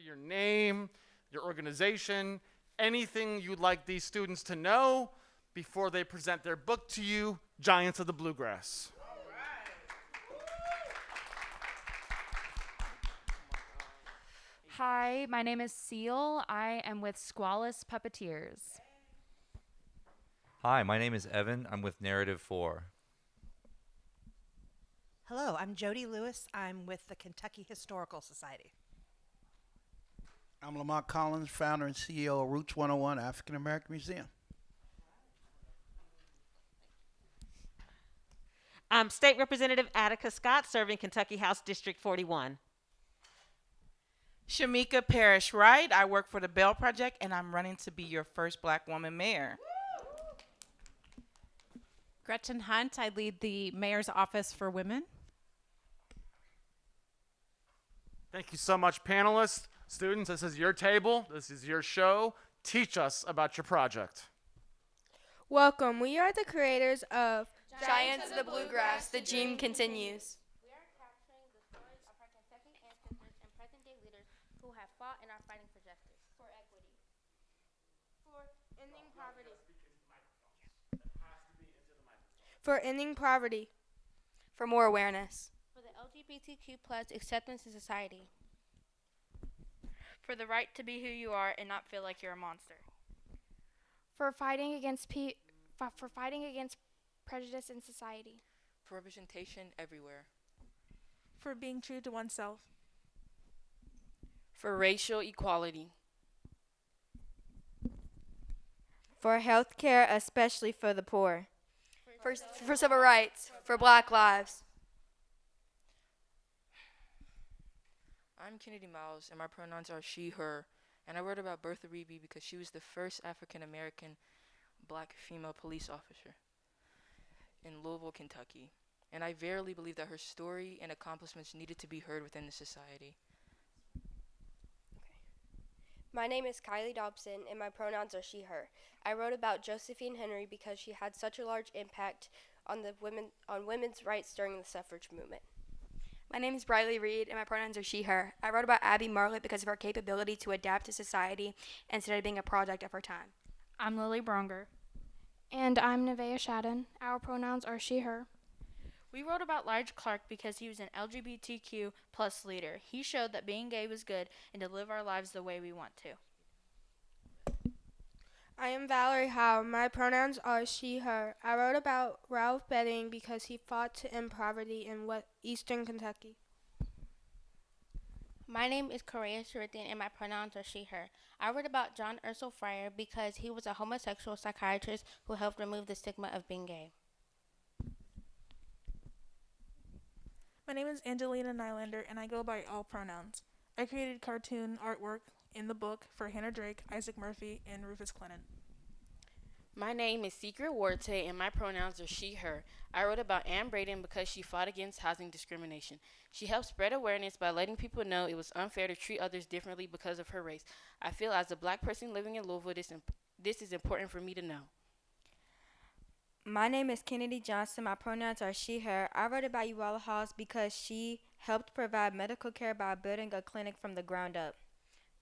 your name, your organization, anything you'd like these students to know before they present their book to you, Giants of the Bluegrass. Hi, my name is Seal. I am with Squalus Puppeteers. Hi, my name is Evan. I'm with Narrative 4. Hello, I'm Jody Lewis. I'm with the Kentucky Historical Society. I'm Lamont Collins, founder and CEO of Roots 101 African American Museum. I'm State Representative Attica Scott, serving Kentucky House District 41. Shamika Parrish Wright. I work for the Bell Project, and I'm running to be your first Black woman mayor. Gretchen Hunt. I lead the Mayor's Office for Women. Thank you so much, panelists. Students, this is your table. This is your show. Teach us about your project. Welcome. We are the creators of Giants of the Bluegrass. The Gene continues. We are capturing the stories of our Kentucky ancestors and present-day leaders who have fought and are fighting for justice, for equity, for ending poverty, For more awareness. for the LGBTQ plus acceptance in society, for the right to be who you are and not feel like you're a monster, for fighting against prejudice in society, for representation everywhere, for being true to oneself, for racial equality, For health care, especially for the poor, for civil rights, for Black lives. I'm Kennedy Miles, and my pronouns are she, her, and I wrote about Bertha Reeby because she was the first African-American Black female police officer in Louisville, Kentucky, and I verily believe that her story and accomplishments needed to be heard within the society. My name is Kylie Dobson, and my pronouns are she, her. I wrote about Josephine Henry because she had such a large impact on women's rights during the suffrage movement. My name is Briley Reed, and my pronouns are she, her. I wrote about Abby Marlett because of her capability to adapt to society instead of being a product of her time. I'm Lily Bronger. And I'm Nevaeh Shadden. Our pronouns are she, her. We wrote about Large Clark because he was an LGBTQ plus leader. He showed that being gay was good and to live our lives the way we want to. I am Valerie Howe. My pronouns are she, her. I wrote about Ralph Bedding because he fought to end poverty in eastern Kentucky. My name is Correa Sheridan, and my pronouns are she, her. I wrote about John Ursul Fryer because he was a homosexual psychiatrist who helped remove the stigma of being gay. My name is Angelina Nylander, and I go by all pronouns. I created cartoon artwork in the book for Hannah Drake, Isaac Murphy, and Rufus Clennon. My name is Secret Warte, and my pronouns are she, her. I wrote about Ann Braden because she fought against housing discrimination. She helped spread awareness by letting people know it was unfair to treat others differently because of her race. I feel as a Black person living in Louisville, this is important for me to know. My name is Kennedy Johnson. My pronouns are she, her. I wrote about Uwalla Halls because she helped provide medical care by building a clinic from the ground up.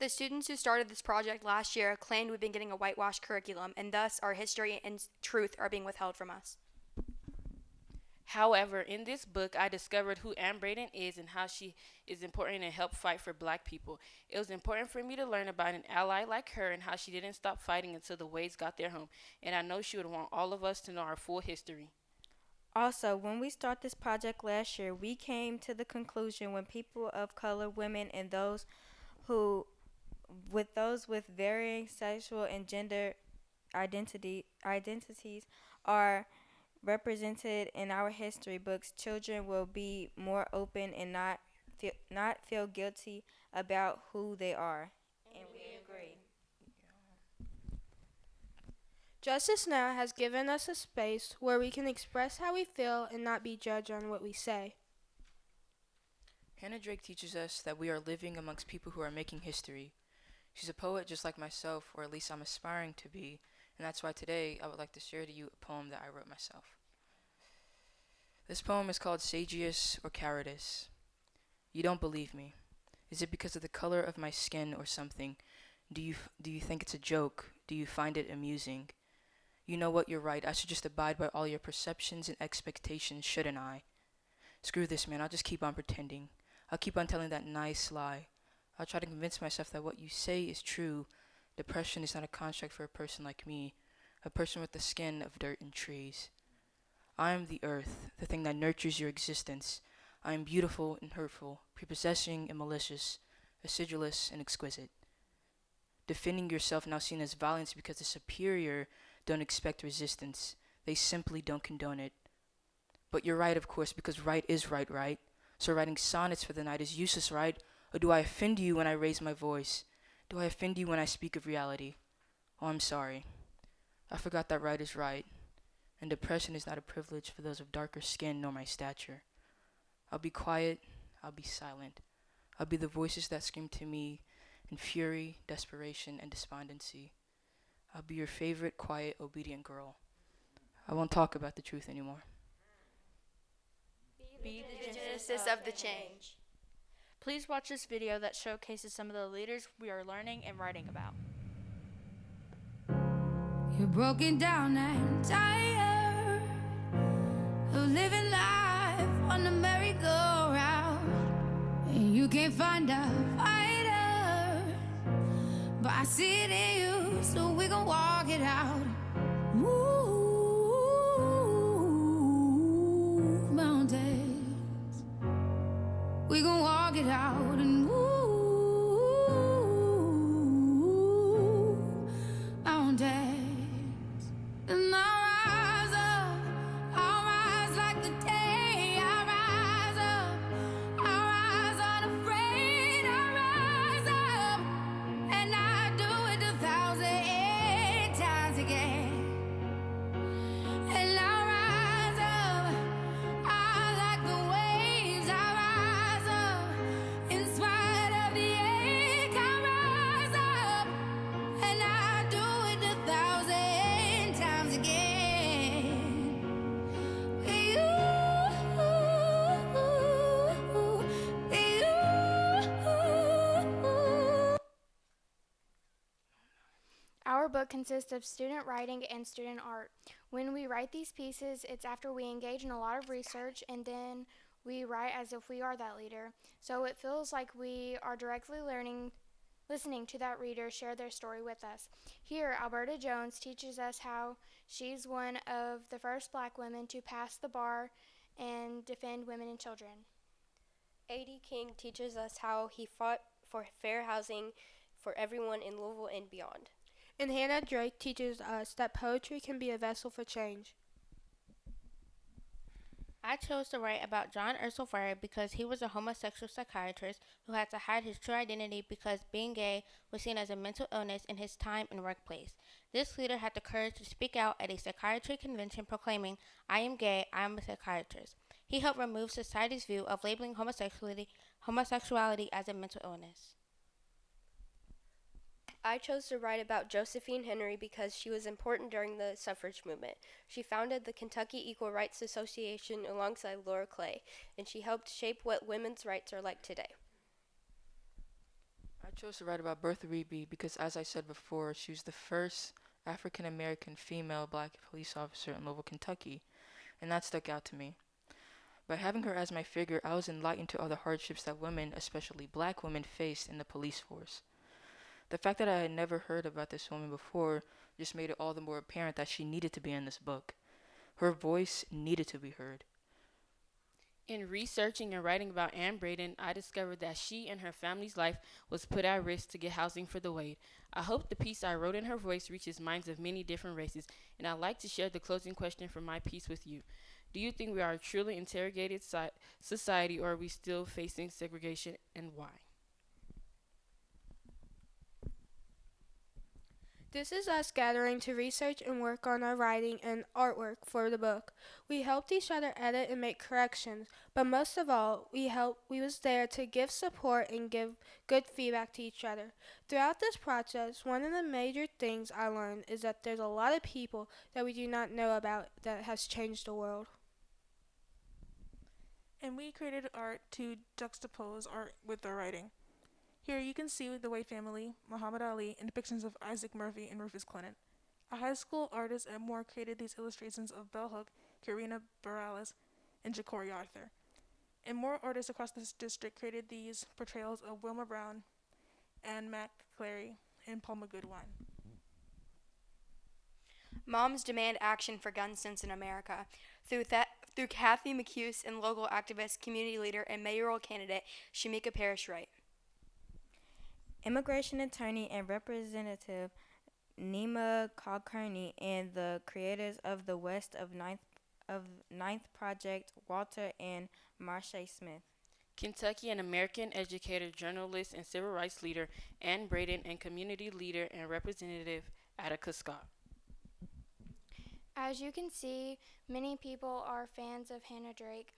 The students who started this project last year claimed we've been getting a whitewashed curriculum, and thus our history and truth are being withheld from us. However, in this book, I discovered who Ann Braden is and how she is important and helped fight for Black people. It was important for me to learn about an ally like her and how she didn't stop fighting until the Wades got their home. And I know she would want all of us to know our full history. Also, when we started this project last year, we came to the conclusion when people of color, women, and those with varying sexual and gender identities are represented in our history books, children will be more open and not feel guilty about who they are. And we agree. Justice Now has given us a space where we can express how we feel and not be judged on what we say. Hannah Drake teaches us that we are living amongst people who are making history. She's a poet just like myself, or at least I'm aspiring to be, and that's why today I would like to share to you a poem that I wrote myself. This poem is called Sagius or Cowardice. You don't believe me. Is it because of the color of my skin or something? Do you think it's a joke? Do you find it amusing? You know what, you're right. I should just abide by all your perceptions and expectations, shouldn't I? Screw this, man. I'll just keep on pretending. I'll keep on telling that nice lie. I'll try to convince myself that what you say is true. Depression is not a construct for a person like me, a person with the skin of dirt and trees. I am the earth, the thing that nurtures your existence. I am beautiful and hurtful, prepossessing and malicious, acidulous and exquisite. Defending yourself now seen as violence because the superior don't expect resistance. They simply don't condone it. But you're right, of course, because right is right, right? So writing sonnets for the night is useless, right? Or do I offend you when I raise my voice? Do I offend you when I speak of reality? Oh, I'm sorry. I forgot that right is right. And depression is not a privilege for those of darker skin nor my stature. I'll be quiet. I'll be silent. I'll be the voices that scream to me in fury, desperation, and despondency. I'll be your favorite, quiet, obedient girl. I won't talk about the truth anymore. Be the genesis of the change. Please watch this video that showcases some of the leaders we are learning and writing about. You're broken down and tired of living life on the merry-go-round, and you can't find a fighter, but I see it in you, so we gon' walk it out. Move mountains, we gon' walk it out and move mountains. And I'll rise like the day. I'll rise unafraid. I'll rise up, and I do it 1,000 times again. And I'll rise up, I like the waves. I'll rise up, in spite of the ache. I'll rise up, and I do it 1,000 times again. Our book consists of student writing and student art. When we write these pieces, it's after we engage in a lot of research, and then we write as if we are that leader. So it feels like we are directly listening to that reader share their story with us. Here, Alberta Jones teaches us how she's one of the first Black women to pass the bar and defend women and children. A.D. King teaches us how he fought for fair housing for everyone in Louisville and beyond. And Hannah Drake teaches us that poetry can be a vessel for change. I chose to write about John Ursel Frere because he was a homosexual psychiatrist who had to hide his true identity because being gay was seen as a mental illness in his time and workplace. This leader had the courage to speak out at a psychiatry convention proclaiming, "I am gay, I am a psychiatrist." He helped remove society's view of labeling homosexuality as a mental illness. I chose to write about Josephine Henry because she was important during the suffrage movement. She founded the Kentucky Equal Rights Association alongside Laura Clay, and she helped shape what women's rights are like today. I chose to write about Bertha Reeby because, as I said before, she was the first African American female Black police officer in Louisville, Kentucky, and that stuck out to me. By having her as my figure, I was enlightened to all the hardships that women, especially Black women, faced in the police force. The fact that I had never heard about this woman before just made it all the more apparent that she needed to be in this book. Her voice needed to be heard. In researching and writing about Ann Braden, I discovered that she and her family's life was put at risk to get housing for the Wade. I hope the piece I wrote in her voice reaches minds of many different races, and I'd like to share the closing question for my piece with you. Do you think we are a truly interrogated society, or are we still facing segregation, and why? This is us gathering to research and work on our writing and artwork for the book. We helped each other edit and make corrections, but most of all, we was there to give support and give good feedback to each other. Throughout this process, one of the major things I learned is that there's a lot of people that we do not know about that has changed the world. And we created art to juxtapose art with our writing. Here you can see the Wade family, Muhammad Ali, and depictions of Isaac Murphy and Rufus Clinton. A high school artist at Moore created these illustrations of Bell Hook, Karina Barales, and Ja'Cory Arthur. And more artists across this district created these portrayals of Wilma Brown, Anne McClary, and Palma Goodwine. Moms demand action for gun sense in America. Through Kathy McHughes and local activist, community leader, and mayoral candidate Shamika Parrish Wright. Immigration attorney and representative Nima Kulkarni and the creators of the West of Ninth Project, Walter and Marsha Smith. Kentucky and American educator, journalist, and civil rights leader Ann Braden, and community leader and representative Attica Scott. As you can see, many people are fans of Hannah Drake.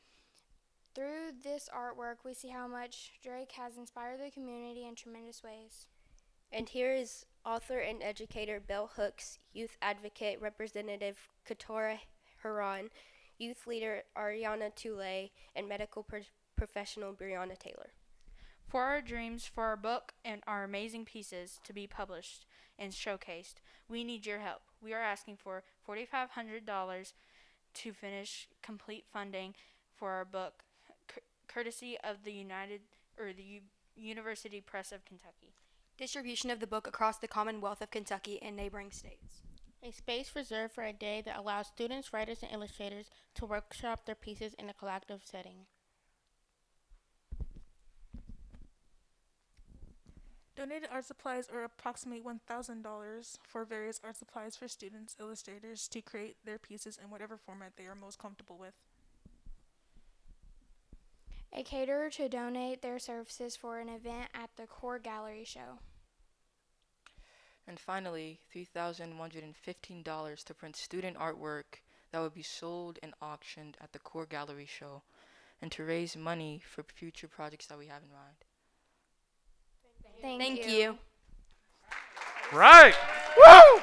Through this artwork, we see how much Drake has inspired the community in tremendous ways. And here is author and educator Bell Hooks, youth advocate representative Katora Haran, youth leader Ariana Toulay, and medical professional Brianna Taylor. For our dreams, for our book, and our amazing pieces to be published and showcased, we need your help. We are asking for $4,500 to finish complete funding for our book, courtesy of the University Press of Kentucky. Distribution of the book across the Commonwealth of Kentucky and neighboring states. A space reserved for a day that allows students, writers, and illustrators to workshop their pieces in a collective setting. Donated art supplies are approximately $1,000 for various art supplies for students, illustrators to create their pieces in whatever format they are most comfortable with. A caterer to donate their services for an event at the Core Gallery Show. And finally, $3,115 to print student artwork that would be sold and auctioned at the Core Gallery Show, and to raise money for future projects that we have in mind. Thank you. Right. Woo!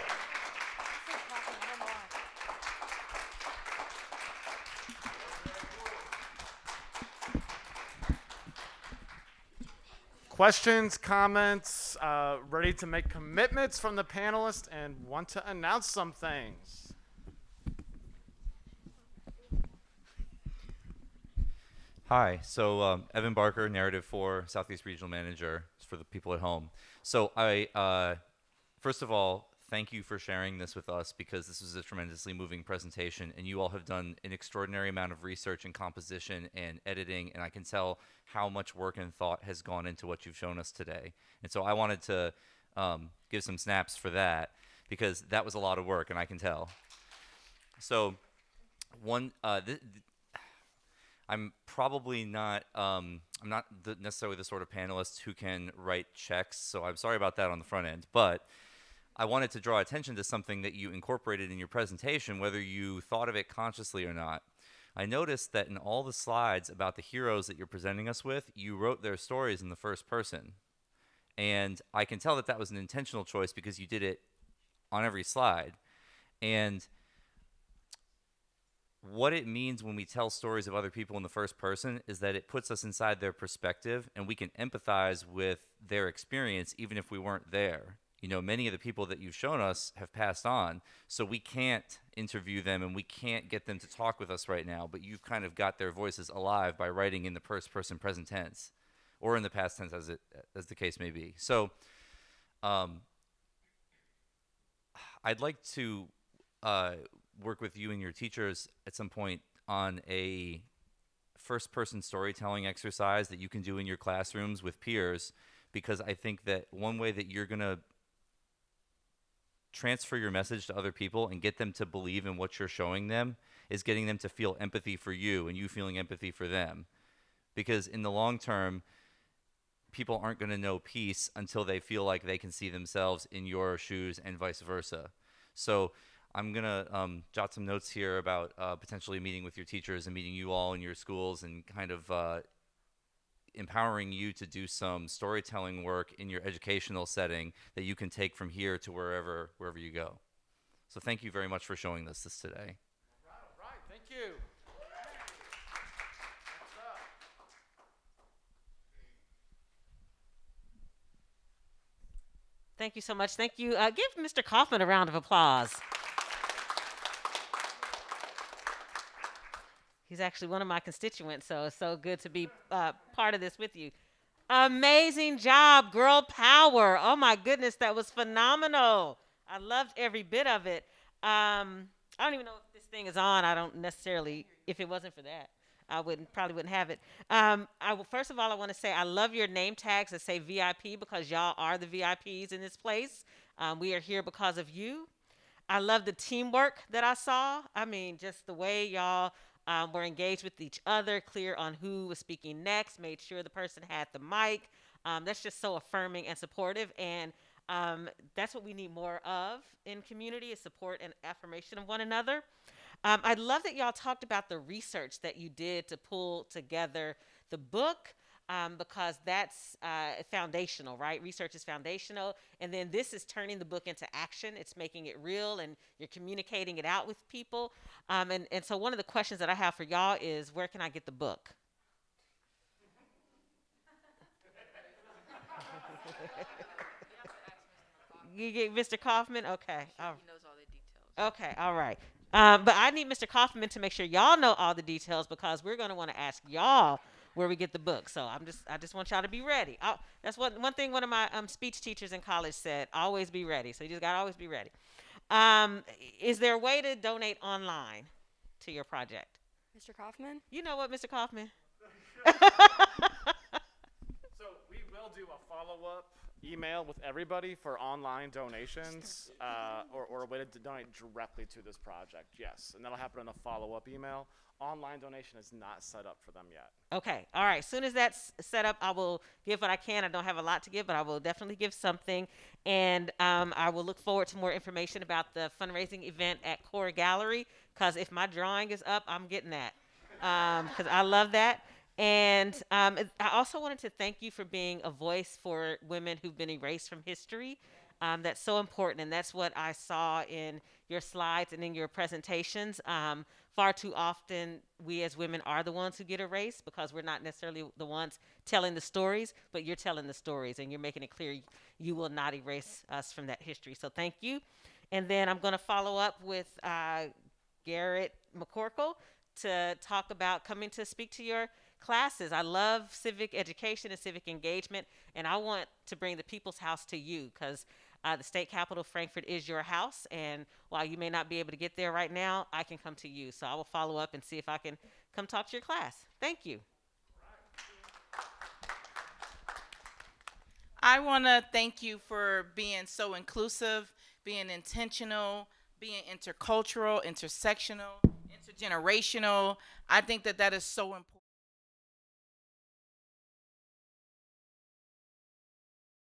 Questions, comments, ready to make commitments from the panelists and want to announce some things? Hi, so Evan Barker, Narrative 4, Southeast Regional Manager for the people at home. So first of all, thank you for sharing this with us, because this was a tremendously moving presentation, and you all have done an extraordinary amount of research and composition and editing, and I can tell how much work and thought has gone into what you've shown us today. And so I wanted to give some snaps for that, because that was a lot of work, and I can tell. So I'm probably not, I'm not necessarily the sort of panelist who can write checks, so I'm sorry about that on the front end. But I wanted to draw attention to something that you incorporated in your presentation, whether you thought of it consciously or not. I noticed that in all the slides about the heroes that you're presenting us with, you wrote their stories in the first person. And I can tell that that was an intentional choice, because you did it on every slide. And what it means when we tell stories of other people in the first person is that it puts us inside their perspective, and we can empathize with their experience even if we weren't there. You know, many of the people that you've shown us have passed on, so we can't interview them and we can't get them to talk with us right now, but you've kind of got their voices alive by writing in the first person present tense, or in the past tense, as the case may be. So I'd like to work with you and your teachers at some point on a first-person storytelling exercise that you can do in your classrooms with peers, because I think that one way that you're going to transfer your message to other people and get them to believe in what you're showing them is getting them to feel empathy for you and you feeling empathy for them. Because in the long term, people aren't going to know peace until they feel like they can see themselves in your shoes and vice versa. So I'm going to jot some notes here about potentially meeting with your teachers and meeting you all in your schools and kind of empowering you to do some storytelling work in your educational setting that you can take from here to wherever you go. So thank you very much for showing us this today. All right, thank you. Thank you so much. Thank you. Give Mr. Kaufman a round of applause. He's actually one of my constituents, so it's so good to be part of this with you. Amazing job, girl power. Oh my goodness, that was phenomenal. I loved every bit of it. I don't even know if this thing is on. I don't necessarily, if it wasn't for that, I probably wouldn't have it. First of all, I want to say I love your name tags that say VIP because y'all are the VIPs in this place. We are here because of you. I love the teamwork that I saw. I mean, just the way y'all were engaged with each other, clear on who was speaking next, made sure the person had the mic. That's just so affirming and supportive, and that's what we need more of in community, is support and affirmation of one another. I love that y'all talked about the research that you did to pull together the book, because that's foundational, right? Research is foundational, and then this is turning the book into action. It's making it real, and you're communicating it out with people. And so one of the questions that I have for y'all is, where can I get the book? You get Mr. Kaufman? Okay. He knows all the details. Okay, all right. But I need Mr. Kaufman to make sure y'all know all the details, because we're going to want to ask y'all where we get the book. So I just want y'all to be ready. That's one thing one of my speech teachers in college said: always be ready. So you just got to always be ready. Is there a way to donate online to your project? Mr. Kaufman? You know what, Mr. Kaufman? So we will do a follow-up email with everybody for online donations, or a way to donate directly to this project. Yes, and that'll happen in a follow-up email. Online donation is not set up for them yet. Okay, all right. As soon as that's set up, I will give what I can. I don't have a lot to give, but I will definitely give something. And I will look forward to more information about the fundraising event at Core Gallery, because if my drawing is up, I'm getting that, because I love that. And I also wanted to thank you for being a voice for women who've been erased from history. That's so important, and that's what I saw in your slides and in your presentations. Far too often, we as women are the ones who get erased because we're not necessarily the ones telling the stories, but you're telling the stories, and you're making it clear you will not erase us from that history. So thank you. And then I'm going to follow up with Garrett McCorkle to talk about coming to speak to your classes. I love civic education and civic engagement, and I want to bring the People's House to you, because the state capital, Frankfurt, is your house, and while you may not be able to get there right now, I can come to you. So I will follow up and see if I can come talk to your class. Thank you. I want to thank you for being so inclusive, being intentional, being intercultural, intersectional, intergenerational. I think that is so important.